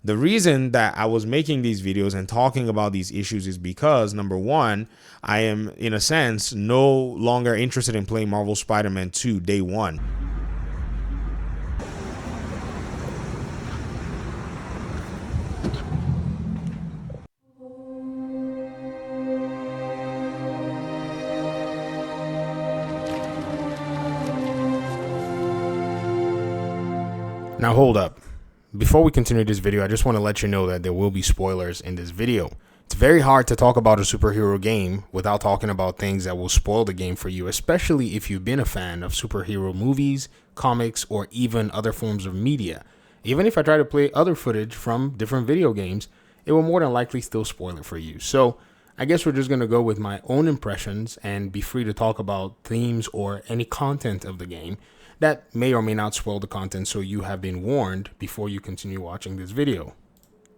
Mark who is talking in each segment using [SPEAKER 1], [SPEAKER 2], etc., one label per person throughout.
[SPEAKER 1] The reason that I was making these videos and talking about these issues is because, number one, I am, in a sense, no longer interested in playing Marvel Spider-Man 2 day one. Now hold up. Before we continue this video, I just want to let you know that there will be spoilers in this video. It's very hard to talk about a superhero game without talking about things that will spoil the game for you, especially if you've been a fan of superhero movies, comics, or even other forms of media. Even if I try to play other footage from different video games, it will more than likely still spoil it for you. So I guess we're just going to go with my own impressions and be free to talk about themes or any content of the game that may or may not spoil the content, so you have been warned before you continue watching this video.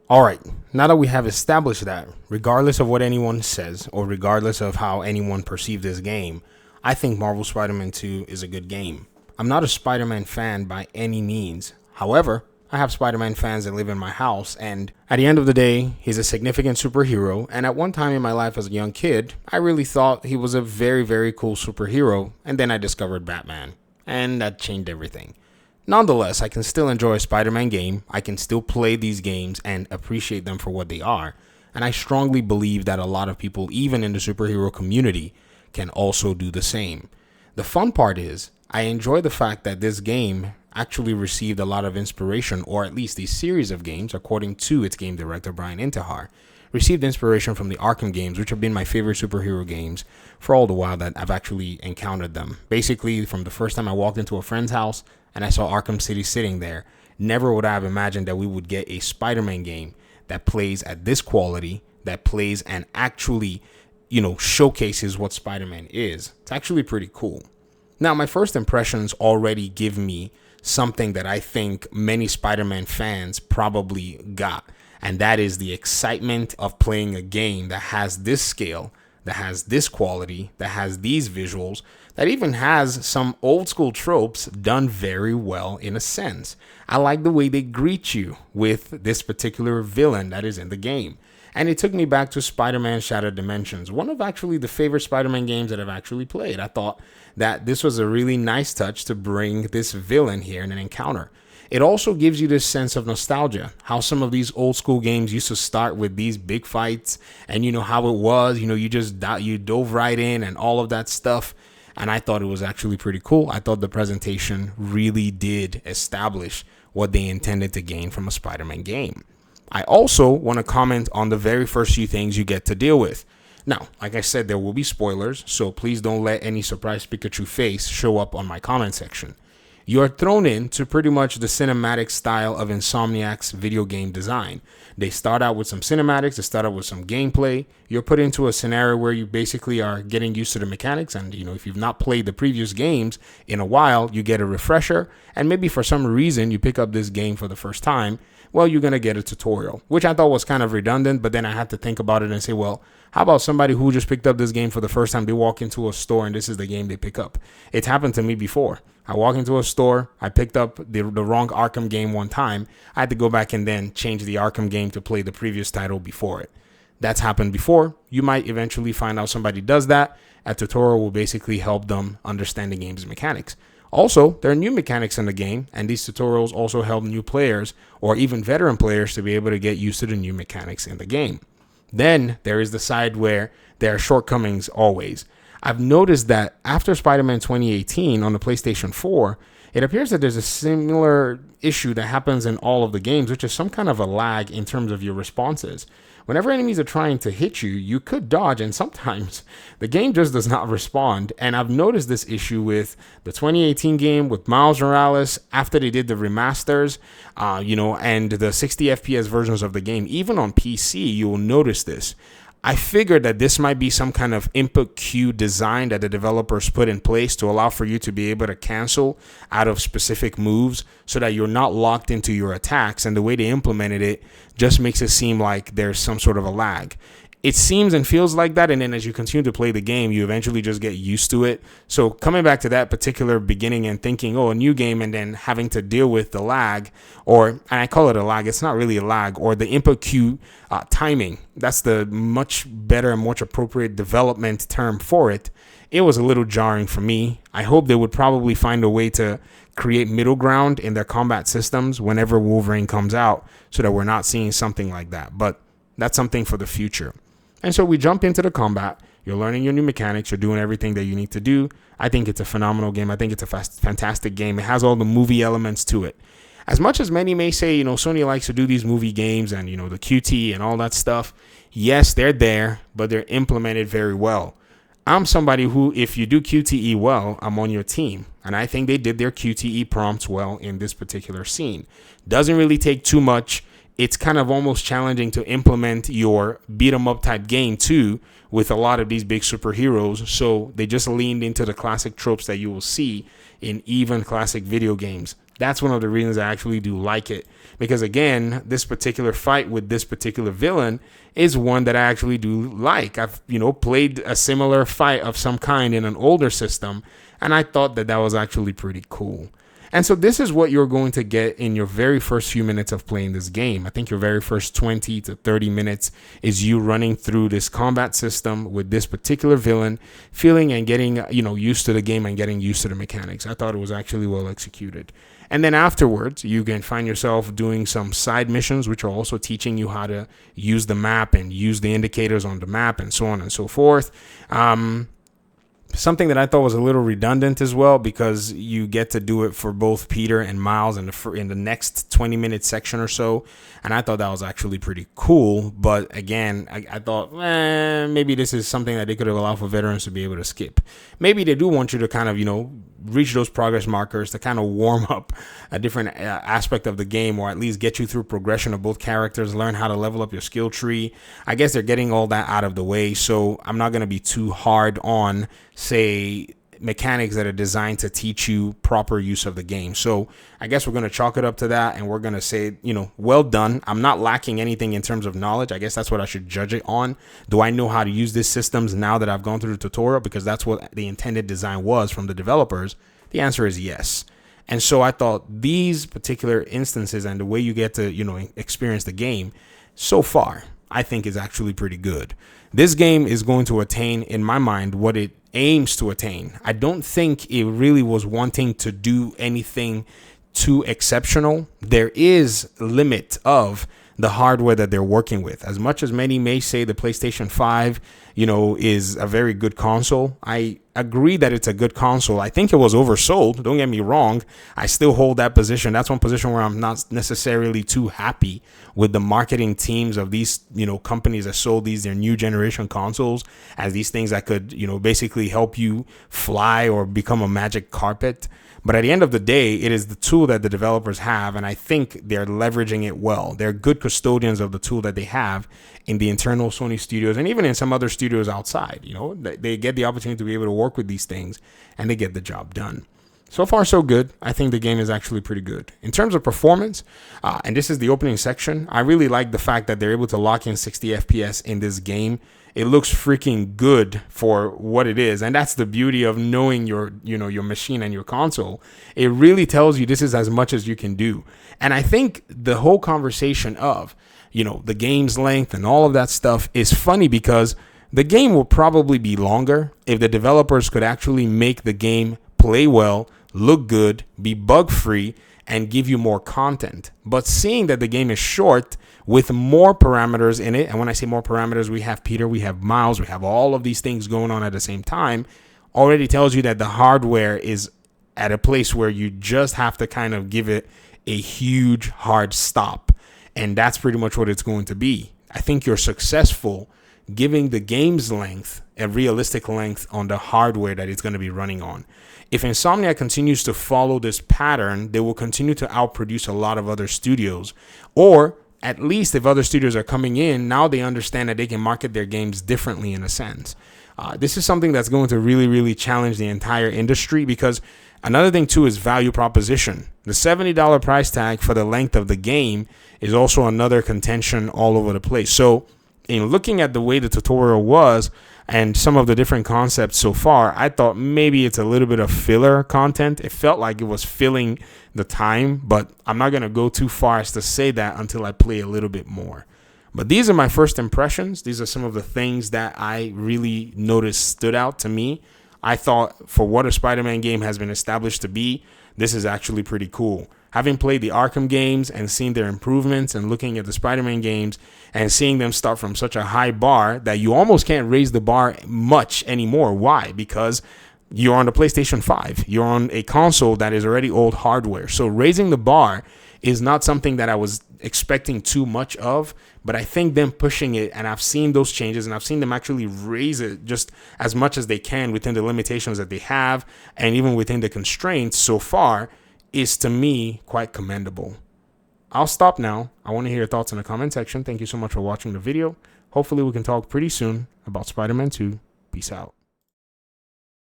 [SPEAKER 1] Alright, now that we have established that, regardless of what anyone says, or regardless of how anyone perceives this game, I think Marvel Spider-Man 2 is a good game. I'm not a Spider-Man fan by any means. However, I have Spider-Man fans that live in my house, and at the end of the day, he's a significant superhero, and at one time in my life as a young kid, I really thought he was a very, very cool superhero, and then I discovered Batman. And that changed everything. Nonetheless, I can still enjoy a Spider-Man game. I can still play these games and appreciate them for what they are. And I strongly believe that a lot of people, even in the superhero community, can also do the same. The fun part is, I enjoy the fact that this game actually received a lot of inspiration, or at least a series of games, according to its game director, Brian Intihar, received inspiration from the Arkham games, which have been my favorite superhero games for all the while that I've actually encountered them. Basically, from the first time I walked into a friend's house and I saw Arkham City sitting there, never would I have imagined that we would get a Spider-Man game that plays at this quality, that plays and actually, showcases what Spider-Man is. It's actually pretty cool. Now, my first impressions already give me something that I think many Spider-Man fans probably got. And that is the excitement of playing a game that has this scale, that has this quality, that has these visuals, that even has some old school tropes done very well in a sense. I like the way they greet you with this particular villain that is in the game. And it took me back to Spider-Man Shattered Dimensions, one of actually the favorite Spider-Man games that I've actually played. I thought that this was a really nice touch to bring this villain here in an encounter. It also gives you this sense of nostalgia, how some of these old school games used to start with these big fights, and how it was, you dove right in and all of that stuff. And I thought it was actually pretty cool. I thought the presentation really did establish what they intended to gain from a Spider-Man game. I also want to comment on the very first few things you get to deal with. Now, like I said, there will be spoilers, so please don't let any surprise Pikachu face show up on my comment section. You are thrown into pretty much the cinematic style of Insomniac's video game design. They start out with some cinematics, they start out with some gameplay. You're put into a scenario where you basically are getting used to the mechanics, and if you've not played the previous games in a while, you get a refresher, and maybe for some reason you pick up this game for the first time. Well, you're going to get a tutorial, which I thought was kind of redundant, but then I had to think about it and say, well, how about somebody who just picked up this game for the first time? They walk into a store and this is the game they pick up. It's happened to me before. I walk into a store, I picked up the wrong Arkham game one time. I had to go back and then change the Arkham game to play the previous title before it. That's happened before. You might eventually find out somebody does that. A tutorial will basically help them understand the game's mechanics. Also, there are new mechanics in the game, and these tutorials also help new players or even veteran players to be able to get used to the new mechanics in the game. Then there is the side where there are shortcomings always. I've noticed that after Spider-Man 2018 on the PlayStation 4, it appears that there's a similar issue that happens in all of the games, which is some kind of a lag in terms of your responses. Whenever enemies are trying to hit you, you could dodge, and sometimes the game just does not respond. And I've noticed this issue with the 2018 game, with Miles Morales, after they did the remasters, and the 60 FPS versions of the game. Even on PC, you will notice this. I figured that this might be some kind of input queue design that the developers put in place to allow for you to be able to cancel out of specific moves so that you're not locked into your attacks. And the way they implemented it just makes it seem like there's some sort of a lag. it seems and feels like that, and then as you continue to play the game, you eventually just get used to it. So coming back to that particular beginning and thinking, oh, a new game, and then having to deal with the lag, and I call it a lag, it's not really a lag, or the input queue timing. That's the much better and much appropriate development term for it. It was a little jarring for me. I hope they would probably find a way to create middle ground in their combat systems whenever Wolverine comes out, so that we're not seeing something like that. But that's something for the future. And so we jump into the combat. You're learning your new mechanics. You're doing everything that you need to do. I think it's a phenomenal game. I think it's a fantastic game. It has all the movie elements to it. As much as many may say, Sony likes to do these movie games and, the QT and all that stuff. Yes, they're there, but they're implemented very well. I'm somebody who, if you do QTE well, I'm on your team. And I think they did their QTE prompts well in this particular scene. Doesn't really take too much. It's kind of almost challenging to implement your beat 'em up type game too with a lot of these big superheroes. So they just leaned into the classic tropes that you will see in even classic video games. That's one of the reasons I actually do like it. Because again, this particular fight with this particular villain is one that I actually do like. I've, played a similar fight of some kind in an older system, and I thought that was actually pretty cool. And so this is what you're going to get in your very first few minutes of playing this game. I think your very first 20 to 30 minutes is you running through this combat system with this particular villain, feeling and getting, used to the game and getting used to the mechanics. I thought it was actually well executed. And then afterwards, you can find yourself doing some side missions, which are also teaching you how to use the map and use the indicators on the map and so on and so forth. Something that I thought was a little redundant as well, because you get to do it for both Peter and Miles in the next 20-minute section or so. And I thought that was actually pretty cool. But again, I thought, maybe this is something that they could have allowed for veterans to be able to skip. Maybe they do want you to kind of, reach those progress markers to kind of warm up a different aspect of the game, or at least get you through progression of both characters, learn how to level up your skill tree. I guess they're getting all that out of the way, so I'm not going to be too hard on, say, mechanics that are designed to teach you proper use of the game. So I guess we're going to chalk it up to that, and we're going to say, well done. I'm not lacking anything in terms of knowledge. I guess that's what I should judge it on. Do I know how to use these systems now that I've gone through the tutorial? Because that's what the intended design was from the developers. The answer is yes. And so I thought these particular instances and the way you get to, experience the game so far, I think is actually pretty good. This game is going to attain, in my mind, what it aims to attain. I don't think it really was wanting to do anything too exceptional. There is a limit of the hardware that they're working with. As much as many may say the PlayStation 5, is a very good console, I agree that it's a good console. I think it was oversold. Don't get me wrong. I still hold that position. That's one position where I'm not necessarily too happy with the marketing teams of these, companies that sold their new generation consoles as these things that could, basically help you fly or become a magic carpet. But at the end of the day, it is the tool that the developers have, and I think they're leveraging it well. They're good custodians of the tool that they have in the internal Sony studios and even in some other studios outside. They get the opportunity to be able to work with these things, and they get the job done. So far, so good. I think the game is actually pretty good. In terms of performance, and this is the opening section, I really like the fact that they're able to lock in 60 FPS in this game. It looks freaking good for what it is. And that's the beauty of knowing your machine and your console. It really tells you this is as much as you can do. And I think the whole conversation of, the game's length and all of that stuff is funny, because the game will probably be longer if the developers could actually make the game play well, look good, be bug-free, and give you more content. But seeing that the game is short with more parameters in it, and when I say more parameters, we have Peter, we have Miles, we have all of these things going on at the same time, already tells you that the hardware is at a place where you just have to kind of give it a huge hard stop. And that's pretty much what it's going to be. I think you're successful giving the game's length a realistic length on the hardware that it's going to be running on. If Insomniac continues to follow this pattern, they will continue to outproduce a lot of other studios. Or at least if other studios are coming in, now they understand that they can market their games differently in a sense. This is something that's going to really, really challenge the entire industry, because another thing too is value proposition. The $70 price tag for the length of the game is also another contention all over the place. So in looking at the way the tutorial was and some of the different concepts so far, I thought maybe it's a little bit of filler content. It felt like it was filling the time, but I'm not going to go too far as to say that until I play a little bit more. But these are my first impressions. These are some of the things that I really noticed stood out to me. I thought for what a Spider-Man game has been established to be, this is actually pretty cool. Having played the Arkham games and seen their improvements and looking at the Spider-Man games and seeing them start from such a high bar that you almost can't raise the bar much anymore. Why? Because you're on the PlayStation 5. You're on a console that is already old hardware. So raising the bar is not something that I was expecting too much of, but I think them pushing it, and I've seen those changes, and I've seen them actually raise it just as much as they can within the limitations that they have, and even within the constraints so far, is to me quite commendable. I'll stop now. I want to hear your thoughts in the comment section. Thank you so much for watching the video. Hopefully we can talk pretty soon about Spider-Man 2. Peace out.